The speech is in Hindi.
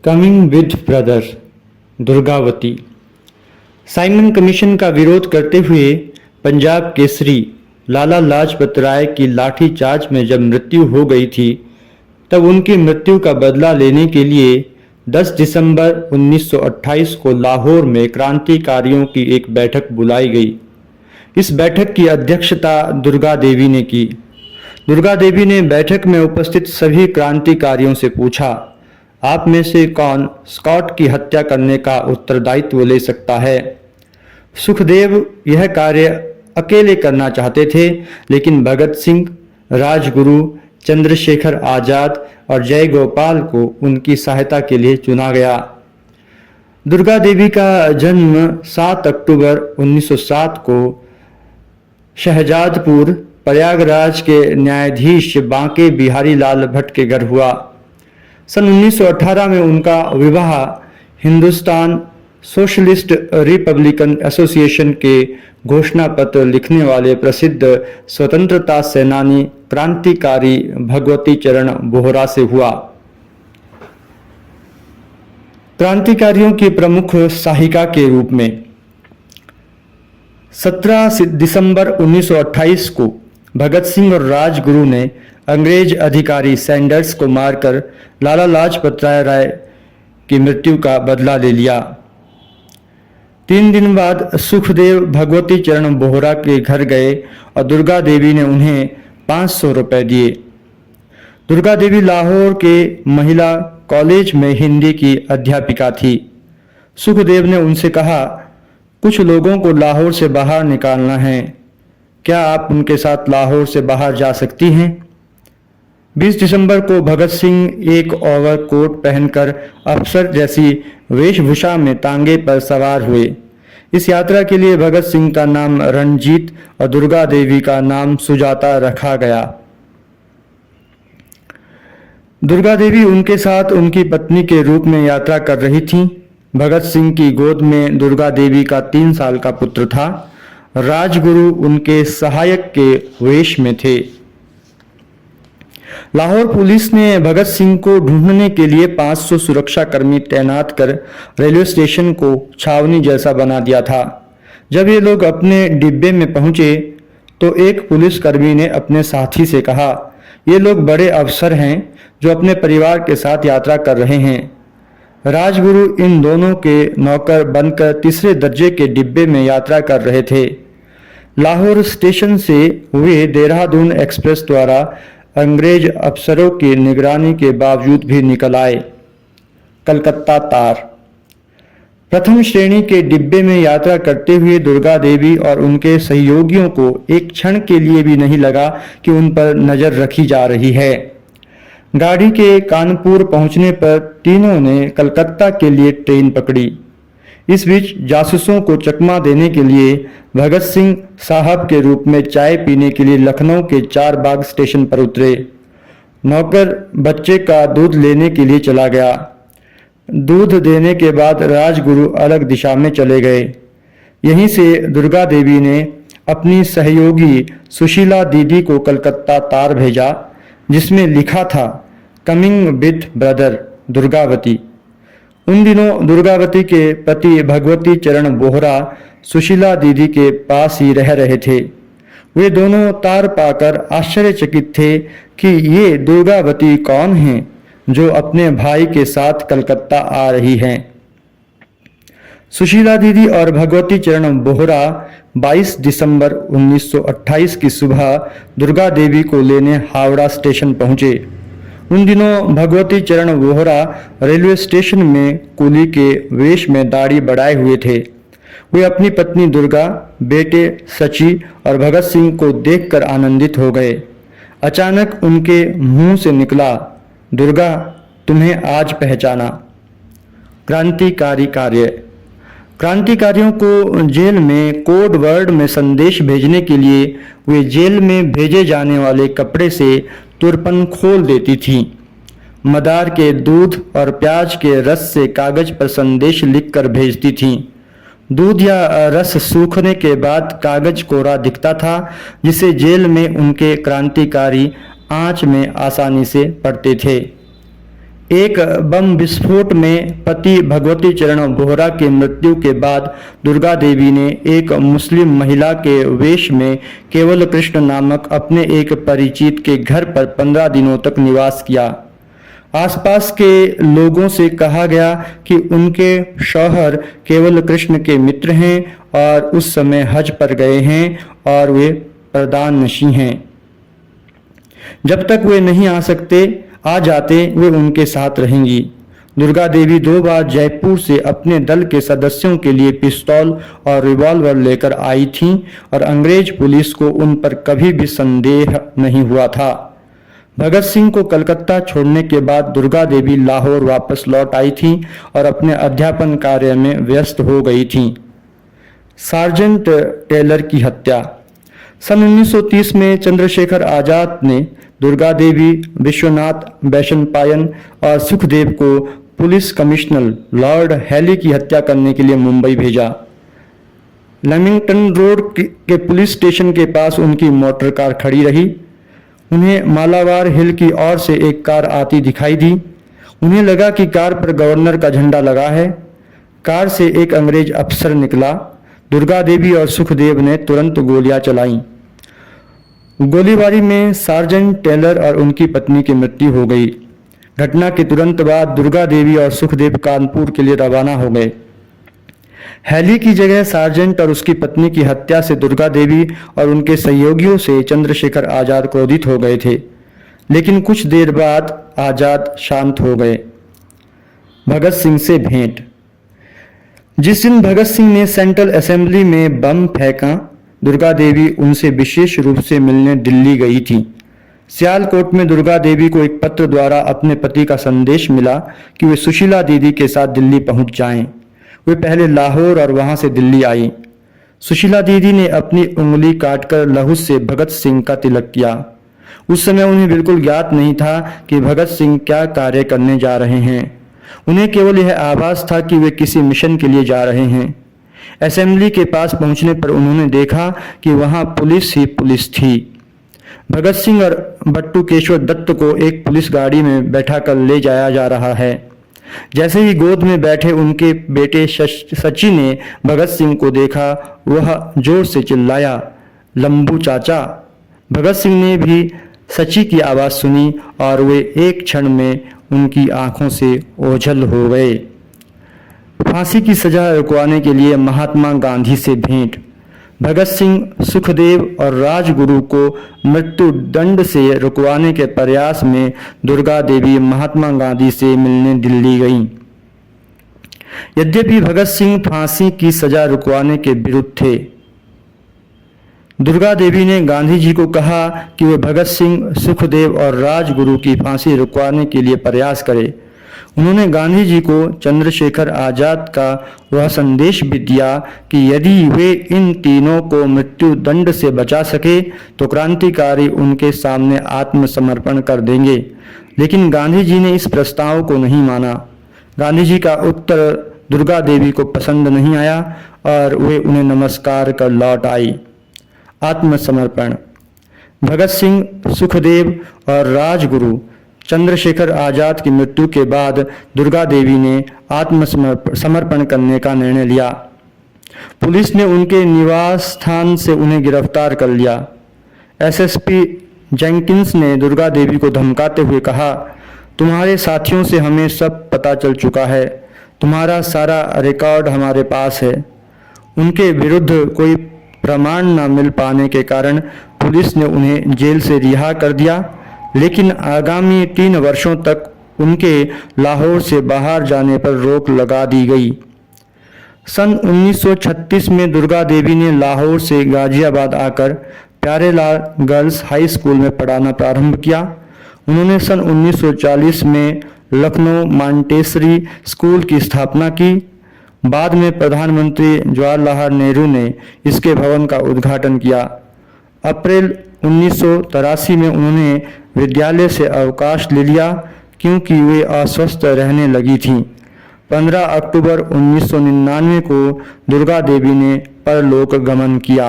Coming with brother Durgavati. Simon commission का विरोध करते हुए पंजाब केसरी लाला लाजपत राय की लाठीचार्ज में जब मृत्यु हो गई थी, तब उनकी मृत्यु का बदला लेने के लिए 10 दिसंबर 1928 को लाहौर में क्रांतिकारियों की एक बैठक बुलाई गई। इस बैठक की अध्यक्षता दुर्गा देवी ने की। दुर्गा देवी ने बैठक में उपस्थित सभी क्रांतिकारियों से पूछा, आप में से कौन स्कॉट की हत्या करने का उत्तरदायित्व ले सकता है? सुखदेव यह कार्य अकेले करना चाहते थे, लेकिन भगत सिंह, राजगुरु, चंद्रशेखर आजाद और जयगोपाल को उनकी सहायता के लिए चुना गया। दुर्गा देवी का जन्म 7 अक्टूबर 1907 को शहजादपुर प्रयागराज के न्यायाधीश बांके बिहारी लाल भट्ट के घर हुआ। सन 1918 में उनका विवाह हिंदुस्तान सोशलिस्ट रिपब्लिकन एसोसिएशन के घोषणा पत्र लिखने वाले प्रसिद्ध स्वतंत्रता सेनानी क्रांतिकारी भगवती चरण बोहरा से हुआ। क्रांतिकारियों की प्रमुख सहायिका के रूप में 17 दिसंबर 1928 को भगत सिंह और राजगुरु ने अंग्रेज अधिकारी सैंडर्स को मारकर लाला लाजपत राय की मृत्यु का बदला ले लिया। 3 दिन बाद सुखदेव भगवती चरण बोहरा के घर गए और दुर्गा देवी ने उन्हें 500 रुपए दिए। दुर्गा देवी लाहौर के महिला कॉलेज में हिंदी की अध्यापिका थी। सुखदेव ने उनसे कहा, कुछ लोगों को लाहौर से बाहर निकालना है, क्या आप उनके साथ लाहौर से बाहर जा सकती हैं? 20 दिसंबर को भगत सिंह एक ओवरकोट पहनकर अफसर जैसी वेशभूषा में तांगे पर सवार हुए। इस यात्रा के लिए भगत सिंह का नाम रणजीत और दुर्गा देवी का नाम सुजाता रखा गया। दुर्गा देवी उनके साथ उनकी पत्नी के रूप में यात्रा कर रही थीं। भगत सिंह की गोद में दुर्गा देवी का 3 साल का पुत्र था। राजगुरु उनके सहायक के वेश में थे। लाहौर पुलिस ने भगत सिंह को ढूंढने के लिए 500 सुरक्षाकर्मी तैनात कर रेलवे स्टेशन को छावनी जैसा बना दिया था। जब ये लोग अपने डिब्बे में पहुंचे तो एक पुलिसकर्मी ने अपने साथी से कहा, ये लोग बड़े अफसर हैं जो अपने परिवार के साथ यात्रा कर रहे हैं। राजगुरु इन दोनों के नौकर बनकर तीसरे दर्जे के डिब्बे में यात्रा कर रहे थे। लाहौर स्टेशन से वे देहरादून एक्सप्रेस द्वारा अंग्रेज अफसरों की निगरानी के बावजूद भी निकल आए। कलकत्ता तार। प्रथम श्रेणी के डिब्बे में यात्रा करते हुए दुर्गा देवी और उनके सहयोगियों को एक क्षण के लिए भी नहीं लगा कि उन पर नजर रखी जा रही है। गाड़ी के कानपुर पहुंचने पर तीनों ने कलकत्ता के लिए ट्रेन पकड़ी। इस बीच जासूसों को चकमा देने के लिए भगत सिंह साहब के रूप में चाय पीने के लिए लखनऊ के 4 बाग स्टेशन पर उतरे। नौकर बच्चे का दूध लेने के लिए चला गया। दूध देने के बाद राजगुरु अलग दिशा में चले गए। यहीं से दुर्गा देवी ने अपनी सहयोगी सुशीला दीदी को कलकत्ता तार भेजा, जिसमें लिखा था, कमिंग विद ब्रदर दुर्गावती। उन दिनों दुर्गावती के पति भगवती चरण बोहरा सुशीला दीदी के पास ही रह रहे थे। वे दोनों तार पाकर आश्चर्यचकित थे कि ये दुर्गावती कौन हैं जो अपने भाई के साथ कलकत्ता आ रही हैं। सुशीला दीदी और भगवती चरण बोहरा 22 दिसंबर 1928 की सुबह दुर्गा देवी को लेने हावड़ा स्टेशन पहुंचे। उन दिनों भगवती चरण बोहरा रेलवे स्टेशन में कुली के वेश में दाढ़ी बढ़ाए हुए थे। वे अपनी पत्नी दुर्गा, बेटे सची और भगत सिंह को देखकर आनंदित हो गए। अचानक उनके मुंह से निकला, दुर्गा, तुम्हें आज पहचाना। क्रांतिकारी कार्य। क्रांतिकारियों को जेल में कोड वर्ड में संदेश भेजने के लिए वे जेल में भेजे जाने वाले कपड़े से तुरपन खोल देती थीं। मदार के दूध और प्याज के रस से कागज पर संदेश लिखकर भेजती थीं। दूध या रस सूखने के बाद कागज कोरा दिखता था, जिसे जेल में उनके क्रांतिकारी आंच में आसानी से पढ़ते थे। एक बम विस्फोट में पति भगवती चरण बोहरा के मृत्यु के बाद दुर्गा देवी ने एक मुस्लिम महिला के वेश में केवल कृष्ण नामक अपने एक परिचित के घर पर 15 दिनों तक निवास किया। आसपास के लोगों से कहा गया कि उनके शौहर केवल कृष्ण के मित्र हैं और उस समय हज पर गए हैं और वे प्रदानशी हैं। जब तक वे नहीं आ जाते वे उनके साथ रहेंगी। दुर्गा देवी 2 बार जयपुर से अपने दल के सदस्यों के लिए पिस्तौल और रिवॉल्वर लेकर आई थीं और अंग्रेज पुलिस को उन पर कभी भी संदेह नहीं हुआ था। भगत सिंह को कलकत्ता छोड़ने के बाद दुर्गा देवी लाहौर वापस लौट आई थीं और अपने अध्यापन कार्य में व्यस्त हो गई थीं। सार्जेंट टेलर की हत्या। सन 1930 में चंद्रशेखर आजाद ने दुर्गा देवी, विश्वनाथ बैशनपायन और सुखदेव को पुलिस कमिश्नर लॉर्ड हैली की हत्या करने के लिए मुंबई भेजा। लेमिंगटन रोड के पुलिस स्टेशन के पास उनकी मोटर कार खड़ी रही। उन्हें मालाबार हिल की ओर से एक कार आती दिखाई दी। उन्हें लगा कि कार पर गवर्नर का झंडा लगा है। कार से एक अंग्रेज अफसर निकला। दुर्गा देवी और सुखदेव ने तुरंत गोलियां चलाईं। गोलीबारी में सार्जेंट टेलर और उनकी पत्नी की मृत्यु हो गई। घटना के तुरंत बाद दुर्गा देवी और सुखदेव कानपुर के लिए रवाना हो गए। हैली की जगह सार्जेंट और उसकी पत्नी की हत्या से दुर्गा देवी और उनके सहयोगियों से चंद्रशेखर आजाद क्रोधित हो गए थे, लेकिन कुछ देर बाद आजाद शांत हो गए। भगत सिंह से भेंट। जिस दिन भगत सिंह ने सेंट्रल असेंबली में बम फेंका, दुर्गा देवी उनसे विशेष रूप से मिलने दिल्ली गई थी। सियालकोट में दुर्गा देवी को एक पत्र द्वारा अपने पति का संदेश मिला कि वे सुशीला दीदी के साथ दिल्ली पहुंच जाएं। वे पहले लाहौर और वहां से दिल्ली आई। सुशीला दीदी ने अपनी उंगली काटकर लहू से भगत सिंह का तिलक किया। उस समय उन्हें बिल्कुल ज्ञात नहीं था कि भगत सिंह क्या कार्य करने जा रहे हैं। उन्हें केवल यह आभास था कि वे किसी मिशन के लिए जा रहे हैं। असेंबली के पास पहुंचने पर उन्होंने देखा कि वहां पुलिस ही पुलिस थी। भगत सिंह और बट्टू केशवर दत्त को एक पुलिस गाड़ी में बैठाकर ले जाया जा रहा है। जैसे ही गोद में बैठे उनके बेटे सची ने भगत सिंह को देखा, वह जोर से चिल्लाया, लंबू चाचा। भगत सिंह ने भी सची की आवाज़ सुनी और वे एक क्षण में उनकी आंखों से ओझल हो गए। फांसी की सजा रुकवाने के लिए महात्मा गांधी से भेंट। भगत सिंह, सुखदेव और राजगुरु को मृत्यु दंड से रुकवाने के प्रयास में दुर्गा देवी महात्मा गांधी से मिलने दिल्ली गईं। यद्यपि भगत सिंह फांसी की सजा रुकवाने के विरुद्ध थे, दुर्गा देवी ने गांधी जी को कहा कि वे भगत सिंह, सुखदेव और राजगुरु की फांसी रुकवाने के लिए प्रयास करें। उन्होंने गांधी जी को चंद्रशेखर आजाद का वह संदेश भी दिया कि यदि वे इन तीनों को मृत्यु दंड से बचा सके तो क्रांतिकारी उनके सामने आत्मसमर्पण कर देंगे। लेकिन गांधी जी ने इस प्रस्ताव को नहीं माना। गांधी जी का उत्तर दुर्गा देवी को पसंद नहीं आया और वे उन्हें नमस्कार कर लौट आई। आत्मसमर्पण। भगत सिंह, सुखदेव और राजगुरु चंद्रशेखर आजाद की मृत्यु के बाद दुर्गा देवी ने आत्मसमर्पण करने का निर्णय लिया। पुलिस ने उनके निवास स्थान से उन्हें गिरफ्तार कर लिया। एसएसपी जेंकिंस ने दुर्गा देवी को धमकाते हुए कहा, तुम्हारे साथियों से हमें सब पता चल चुका है, तुम्हारा सारा रिकॉर्ड हमारे पास है। उनके विरुद्ध कोई प्रमाण न मिल पाने के कारण पुलिस ने उन्हें जेल से रिहा कर दिया, लेकिन आगामी 3 वर्षों तक उनके लाहौर से बाहर जाने पर रोक लगा दी गई। सन 1936 में दुर्गा देवी ने लाहौर से गाजियाबाद आकर प्यारेलाल गर्ल्स हाई स्कूल में पढ़ाना प्रारंभ किया। उन्होंने सन 1940 में लखनऊ मॉन्टेसरी स्कूल की स्थापना की। बाद में प्रधानमंत्री जवाहरलाल नेहरू ने इसके भवन का उद्घाटन किया। अप्रैल 1983 में उन्होंने विद्यालय से अवकाश ले लिया क्योंकि वे अस्वस्थ रहने लगी थीं। 15 अक्टूबर 1999 को दुर्गा देवी ने परलोक गमन किया।